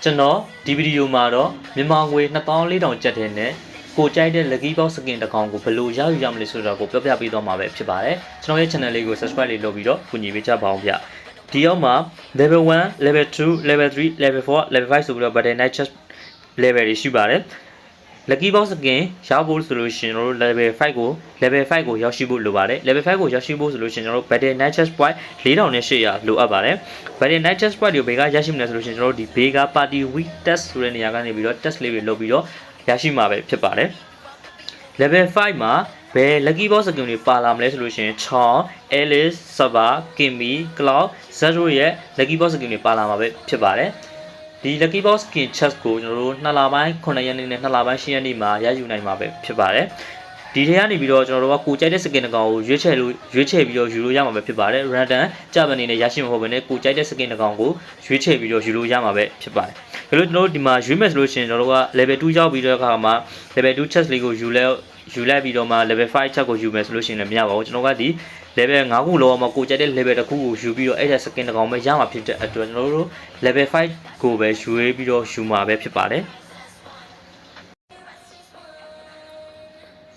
ကျွန်တော်ဒီဗီဒီယိုမှာတော့မြန်မာငွေ2400ကျပ်တဲ့နဲ့ကိုကြိုက်တဲ့ lucky box skin တစ်ကောင်ကိုဘယ်လိုရယူရမလဲဆိုတာကိုပြောပြပေးသွားမှာပဲဖြစ်ပါတယ်ကျွန်တော်ရဲ့ channel လေးကို subscribe လေးလုပ်ပြီးတော့ကူညီပေးကြပါအောင်ဗျဒီရောက်မှာ level 1 level 2 level 3 level 4 level 5ဆိုပြီးတော့ battle night chest level တွေရှိပါတယ်lucky box skin ရဖို့ဆိုလို့ရှိရင်ကျွန်တော်တို့ level 5ကိုရောက်ရှိဖို့လိုပါတယ် level 5ကိုရောက်ရှိဖို့ဆိုလို့ရှိရင်ကျွန်တော်တို့ battle night chest point 4800လိုအပ်ပါတယ် battle night chest point ကိုဘေကရရှိမလဲဆိုလို့ရှိရင်ကျွန်တော်တို့ဒီဘေက party week test ဆိုတဲ့နေရာကနေပြီးတော့ test လေးတွေလုပ်ပြီးတော့ရရှိမှာပဲဖြစ်ပါတယ် level 5မှာဘယ် lucky box skin တွေပါလာမလဲဆိုလို့ရှိရင်ချောင်း Alice Saba Kimmy Cloud Zero ရဲ့ lucky box skin တွေပါလာမှာပဲဖြစ်ပါတယ်ဒီ lucky box skin chest ကိုကျွန်တော်တို့2လပိုင်း9ရက်နေ့နဲ့2လပိုင်း10ရက်နေ့မှာရယူနိုင်မှာပဲဖြစ်ပါတယ်ဒီထဲကနေပြီးတော့ကျွန်တော်တို့ကကိုကြိုက်တဲ့ skin တစ်ကောင်ကိုရွေးချယ်ပြီးတော့ယူလို့ရမှာပဲဖြစ်ပါတယ် random ကြပါနေနဲ့ရရှိမှာမဟုတ်ဘဲနဲ့ကိုကြိုက်တဲ့ skin တစ်ကောင်ကိုရွေးချယ်ပြီးတော့ယူလို့ရမှာပဲဖြစ်ပါတယ်ဒါလို့ကျွန်တော်တို့ဒီမှာရွေးမယ်ဆိုလို့ရှိရင်ကျွန်တော်တို့က level 2ရောက်ပြီးတော့အခါမှာ level 2 chest လေးကိုယူလိုက်ပြီးတော့မှ level 5 chest ကိုယူမယ်ဆိုလို့ရှိရင်လည်းမရပါဘူးကျွန်တော်ကဒီ level 5ခုလောက်မှာကိုကြိုက်တဲ့ level တစ်ခုကိုယူပြီးတော့အဲ့ဒါ skin တစ်ကောင်ပဲရမှာဖြစ်တဲ့အတွက်ကျွန်တော်တို့ level 5ကိုပဲရွေးပြီးတော့ယူမှာပဲဖြစ်ပါတယ်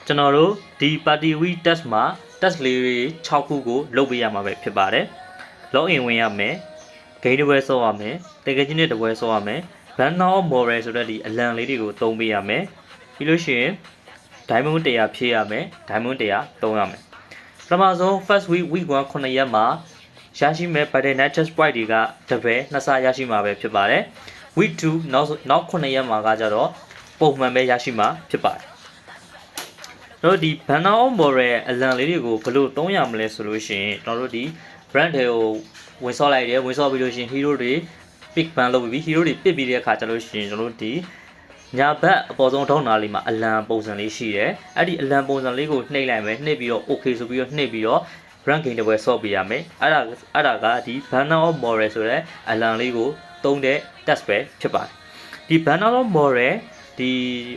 ကျွန်တော်တို့ဒီ party week test မှာ test လေးတွေ6ခုကိုလုပ်ပေးရမှာပဲဖြစ်ပါတယ် login ဝင်ရမယ် game တစ်ပွဲဆော့ရမယ်တကယ်ချင်းတဲ့တစ်ပွဲဆော့ရမယ် banner of moral ဆိုတဲ့ဒီအလံလေးတွေကိုသုံးပေးရမယ်ပြီးလို့ရှိရင် diamond 100ဖြည့်ရမယ် diamond 100သုံးရမယ်ပထမဆုံး first week 1 9ရက်မှာရရှိမဲ့ battle night chest point တွေကတစ်ပဲနှစ်ဆရရှိမှာပဲဖြစ်ပါတယ် week 2နောက်9ရက်မှာကကြတော့ပုံမှန်ပဲရရှိမှာဖြစ်ပါတယ်တို့ဒီ banner of moral အလံလေးတွေကိုဘယ်လိုသုံးရမလဲဆိုလို့ရှိရင်ကျွန်တော်တို့ဒီ brand တွေကိုဝင်ဆော့လိုက်တယ်ဝင်ဆော့ပြီးလို့ရှိရင် hero တွေ pick ban လုပ်ပြီး hero တွေပစ်ပြီးတဲ့အခါကျလို့ရှိရင်ကျွန်တော်တို့ဒီညာဘက်အပေါ်ဆုံးထောက်နာလေးမှာအလံပုံစံလေးရှိတယ်အဲ့ဒီအလံပုံစံလေးကိုနှိပ်လိုက်မယ်နှိပ်ပြီးတော့ okay ဆိုပြီးတော့နှိပ်ပြီးတော့ rank game တစ်ပွဲဆော့ပေးရမယ်အဲ့ဒါကဒီ banner of moral ဆိုတဲ့အလံလေးကိုသုံးတဲ့ test ပဲဖြစ်ပါတယ်ဒီ banner of moral ဒီ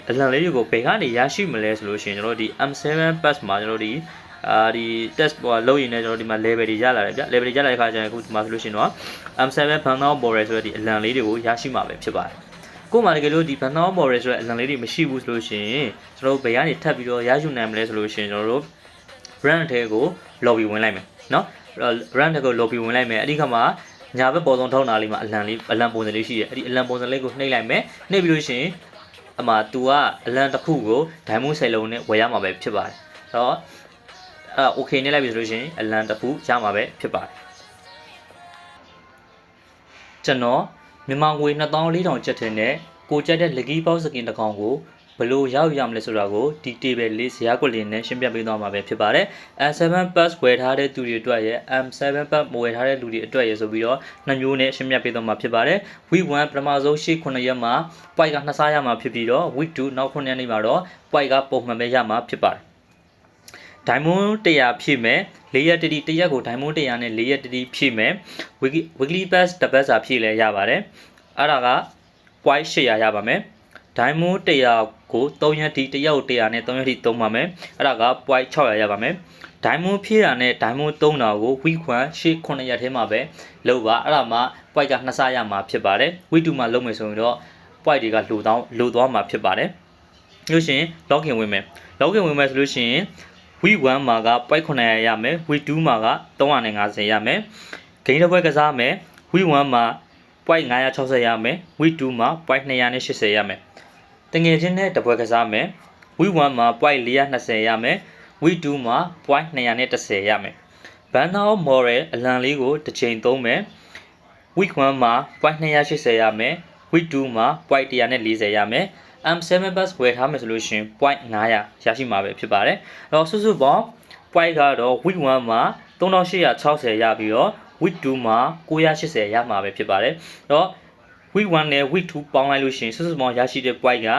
အလံလေးတွေကိုဘယ်ကနေရရှိမလဲဆိုလို့ရှိရင်ကျွန်တော်တို့ဒီ M7 pass မှာကျွန်တော်တို့ဒီ test ပေါ်လုပ်ရင်လည်းကျွန်တော်ဒီမှာ level တွေရလာတယ်ဗျ level တွေရလာတဲ့အခါကျရင်အခုဒီမှာဆိုလို့ရှိရင်တော့ M7 banner of moral ဆိုတဲ့ဒီအလံလေးတွေကိုရရှိမှာပဲဖြစ်ပါတယ်ကိုမှတကယ်လို့ဒီ banner of moral ဆိုတဲ့အလံလေးတွေမရှိဘူးဆိုလို့ရှိရင်ကျွန်တော်တို့ဘယ်ကနေထပ်ပြီးတော့ရယူနိုင်မလဲဆိုလို့ရှိရင်ကျွန်တော်တို့ brand ထဲကို lobby ဝင်လိုက်မယ်เนาะ brand ထဲကို lobby ဝင်လိုက်မယ်အဲ့ဒီခါမှာညာဘက်ပေါ်ဆုံးထောက်နာလေးမှာအလံပုံစံလေးရှိတယ်အဲ့ဒီအလံပုံစံလေးကိုနှိပ်လိုက်မယ်နှိပ်ပြီးလို့ရှိရင်အမှ तू ကအလံတစ်ခုကို diamond 10လုံးနဲ့ဝယ်ရမှာပဲဖြစ်ပါတယ်အဲ့တော့okay နဲ့လိုက်ပြီဆိုလို့ရှိရင်အလံတစ်ခုရမှာပဲဖြစ်ပါတယ်ကျွန်တော်မြန်မာငွေ2400ကျပ်ထင်းနဲ့ကိုကြိုက်တဲ့ lucky box skin တစ်ကောင်ကိုဘယ်လိုရယူရမလဲဆိုတာကိုဒီ table လေးဇာတ်ကွက်လေးနဲ့ရှင်းပြပေးသွားမှာပဲဖြစ်ပါတယ် M7 pass ဝယ်ထားတဲ့သူတွေအတွက်ရဲ့ M7 pass မဝယ်ထားတဲ့လူတွေအတွက်ရဲ့ဆိုပြီးတော့နှစ်မျိုးနဲ့ရှင်းပြပေးသွားမှာဖြစ်ပါတယ် week 1ပထမဆုံးရှေ့9ရက်မှာ point က2ဆရမှာဖြစ်ပြီးတော့ week 2နောက်9ရက်နေ့မှာတော့ point ကပုံမှန်ပဲရမှာဖြစ်ပါတယ် diamond 100ဖြည့်မယ်4ရက်တတိ1ရက်ကို diamond 100နဲ့4ရက်တတိဖြည့်မယ် weekly pass တစ်ပတ်စာဖြည့်လဲရပါတယ်အဲ့ဒါက point 800ရပါမယ် diamond 100ကို3ရက်ထိ1ရက်ကို100နဲ့3ရက်ထိသုံးပါမယ်အဲ့ဒါက point 600ရပါမယ် diamond ဖြည့်တာနဲ့ diamond 3တာကို week 1ရှေ့9ရက်ထဲမှာပဲလုပ်ပါအဲ့ဒါမှ point က2ဆရမှာဖြစ်ပါတယ် week 2မှာလုပ်မယ်ဆိုရင်တော့ point တွေကလိုသွားမှာဖြစ်ပါတယ်လို့ရှိရင် login ဝင်မယ်ဆိုလို့ရှိရင် week 1မှာက point 900ရမယ် week 2မှာက350ရမယ် game တစ်ပွဲကစားမယ် week 1မှာ point 960ရမယ် week 2မှာ point 280ရမယ်တငယ်ချင်းနဲ့တပွဲကစားမယ် week 1မှာ point 420ရမယ် week 2မှာ point 210ရမယ် banner of moral အလံလေးကိုတစ်ချိန်သုံးမယ် week 1မှာ point 280ရမယ် week 2မှာ point 140ရမယ်M7 pass ဝယ်ထားမယ်ဆိုလို့ရှိရင် point 900ရရှိမှာပဲဖြစ်ပါတယ်အဲ့တော့စုစုပေါင်း point ကတော့ week 1မှာ3860ရပြီးတော့ week 2မှာ980ရမှာပဲဖြစ်ပါတယ်အဲ့တော့ week 1နဲ့ week 2ပေါင်းလိုက်လို့ရှိရင်စုစုပေါင်းရရှိတဲ့ point က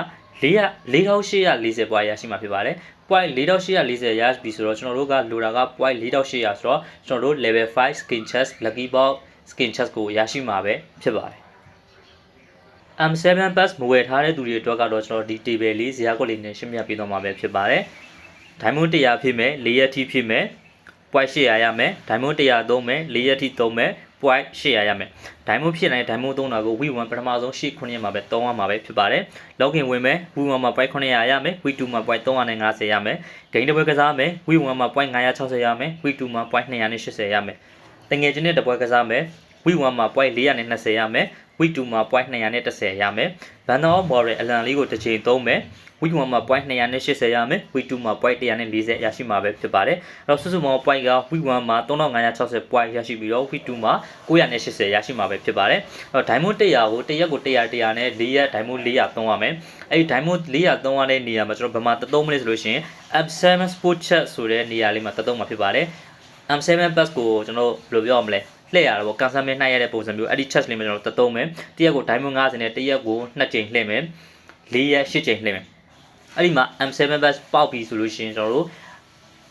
4840 point ရရှိမှာဖြစ်ပါတယ် point 4840ရပြီဆိုတော့ကျွန်တော်တို့ကလိုတာက point 4800ဆိုတော့ကျွန်တော်တို့ level 5 skin chest lucky box skin chest ကိုရရှိမှာပဲဖြစ်ပါတယ်M7 pass မဝယ်ထားတဲ့သူတွေအတွက်ကတော့ကျွန်တော်ဒီ table လေးဇာတ်ကွက်လေးနဲ့ရှင်းပြပေးသွားမှာပဲဖြစ်ပါတယ်။ diamond 100ဖြည့်မယ်4ရက်ထိဖြည့်မယ် point 800ရမယ် diamond 100သုံးမယ်4ရက်ထိသုံးမယ် point 800ရမယ်ဒိုင်မွန်ဖြစ်နိုင်ဒိုင်မွန်သုံးတာကို week 1ပထမဆုံး8ခုနှစ်မှာပဲသုံးရမှာပဲဖြစ်ပါတယ် login ဝင်မယ် week 1မှာ point 900ရမယ် week 2မှာ point 350ရမယ် gain တစ်ပွဲကစားမယ် week 1မှာ point 960ရမယ် week 2မှာ point 280ရမယ်တငယ်ချင်းနဲ့တစ်ပွဲကစားမယ် week 1မှာ point 420ရမယ် week 2မှာ point 210ရမယ် bundle of moral အလံလေးကိုတစ်ချိန်သုံးမယ် week 1မှာ point 280ရမယ် week 2မှာ point 140ရရှိမှာပဲဖြစ်ပါတယ်အဲ့တော့စုစုပေါင်း point က week 1မှာ3560 point ရရှိပြီးတော့ week 2မှာ980ရရှိမှာပဲဖြစ်ပါတယ်အဲ့တော့ diamond 100ကိုတစ်ရက်ကို100နဲ့4ရက် diamond 400သုံးရမယ်အဲ့ဒီ diamond 400သုံးရတဲ့နေရာမှာကျွန်တော်ဘယ်မှာသုံးမလဲဆိုလို့ရှိရင် M7 sport chat ဆိုတဲ့နေရာလေးမှာသုံးမှာဖြစ်ပါတယ် M7 plus ကိုကျွန်တော်ဘယ်လိုပြောရမလဲလှည့်ရတာပေါ့ကန်ဆယ်မင်းနှိုက်ရတဲ့ပုံစံမျိုးအဲ့ဒီ chat လေးမှာကျွန်တော်သုံးမယ်တစ်ရက်ကို diamond 50နဲ့တစ်ရက်ကို2ချိန်လှည့်မယ်4ရက်8ချိန်လှည့်မယ်အဲ့ဒီမှာ M7 plus ပေါက်ပြီဆိုလို့ရှိရင်ကျွန်တော်တို့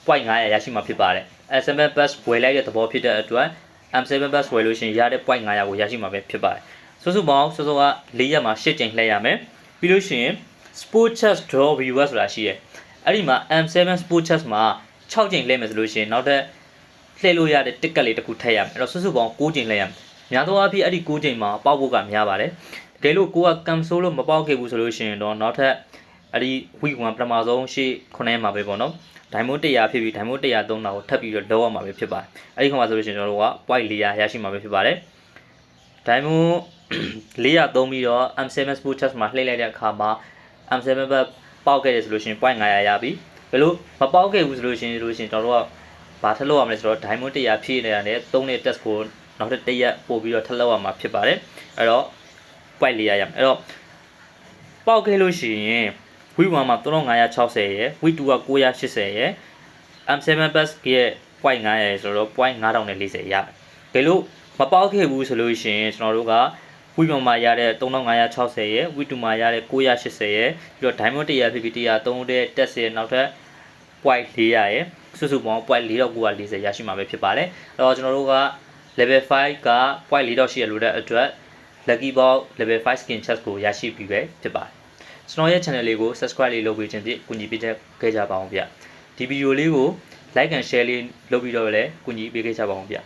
point 900ရရှိမှာဖြစ်ပါတယ် M7 plus ဝယ်လိုက်တဲ့သဘောဖြစ်တဲ့အတွက် M7 plus ဝယ်လို့ရှိရင်ရတဲ့ point 900ကိုရရှိမှာပဲဖြစ်ပါတယ်စုစုပေါင်းက4ရက်မှာ8ချိန်လှည့်ရမယ်ပြီးလို့ရှိရင် sport chat draw viewer ဆိုတာရှိရဲအဲ့ဒီမှာ M7 sport chat မှာ6ချိန်လှည့်မယ်ဆိုလို့ရှိရင်နောက်ထပ်လှည့်လို့ရတဲ့ ticket လေးတစ်ခုထည့်ရမယ်အဲ့တော့စုစုပေါင်း9ချိန်လှည့်ရမယ်များသောအားဖြင့်အဲ့ဒီ9ချိန်မှာပေါက်ဖို့ကများပါတယ်တကယ်လို့ကိုက cancel လို့မပေါက်ခဲ့ဘူးဆိုလို့ရှိရင်တော့နောက်ထပ်အဲ့ဒီ week 1ပထမဆုံးရှေ့9ရက်မှာပဲပေါ့နော် diamond 100ဖြစ်ပြီး diamond 100သုံးတာကိုထပ်ပြီးတော့လောက်ရမှာပဲဖြစ်ပါတယ်အဲ့ဒီခါမှာဆိုလို့ရှိရင်ကျွန်တော်တို့က point 400ရရှိမှာပဲဖြစ်ပါတယ် diamond 400သုံးပြီးတော့ M7 sport test မှာလှည့်လိုက်တဲ့အခါမှာ M7 ဘက်ပေါက်ခဲ့တယ်ဆိုလို့ရှိရင် point 900ရပြီဘယ်လိုမပေါက်ခဲ့ဘူးဆိုလို့ရှိရင်ကျွန်တော်တို့ကဘာထပ်လောက်ရမလဲဆိုတော့ diamond 100ဖြည့်နေတာနဲ့သုံးတဲ့ test ကိုနောက်ထပ်1ရက်ပို့ပြီးတော့ထပ်လောက်ရမှာဖြစ်ပါတယ်အဲ့တော့ point 400ရမယ်အဲ့တော့ပေါက်ခဲ့လို့ရှိရင် week 1မှာ3560ရယ် week 2က980ရယ် M7 plus ရဲ့ point 900ရယ်ဆိုတော့ point 9040ရမယ်ဘယ်လိုမပေါက်ခဲ့ဘူးဆိုလို့ရှိရင်ကျွန်တော်တို့က week 1မှာရတဲ့3560ရယ် week 2မှာရတဲ့980ရယ်ပြီးတော့ diamond 100ဖြစ်ပြီး100သုံးတဲ့ test ရယ်နောက်ထပ် point 400ရယ်စုစုပေါင်း point 4940ရရှိမှာပဲဖြစ်ပါတယ်အဲ့တော့ကျွန်တော်တို့က level 5က point 4800လို့တဲ့အတွက် lucky box level 5 skin chest ကိုရရှိပြီပဲဖြစ်ပါတယ်ကျွန်တော်ရဲ့ channel လေးကို subscribe လေးလုပ်ပေးခြင်းဖြင့်ကူညီပေးခဲ့ကြပါအောင်ဗျဒီဗီဒီယိုလေးကို like and share လေးလုပ်ပြီးတော့လည်းကူညီပေးခဲ့ကြပါအောင်ဗျ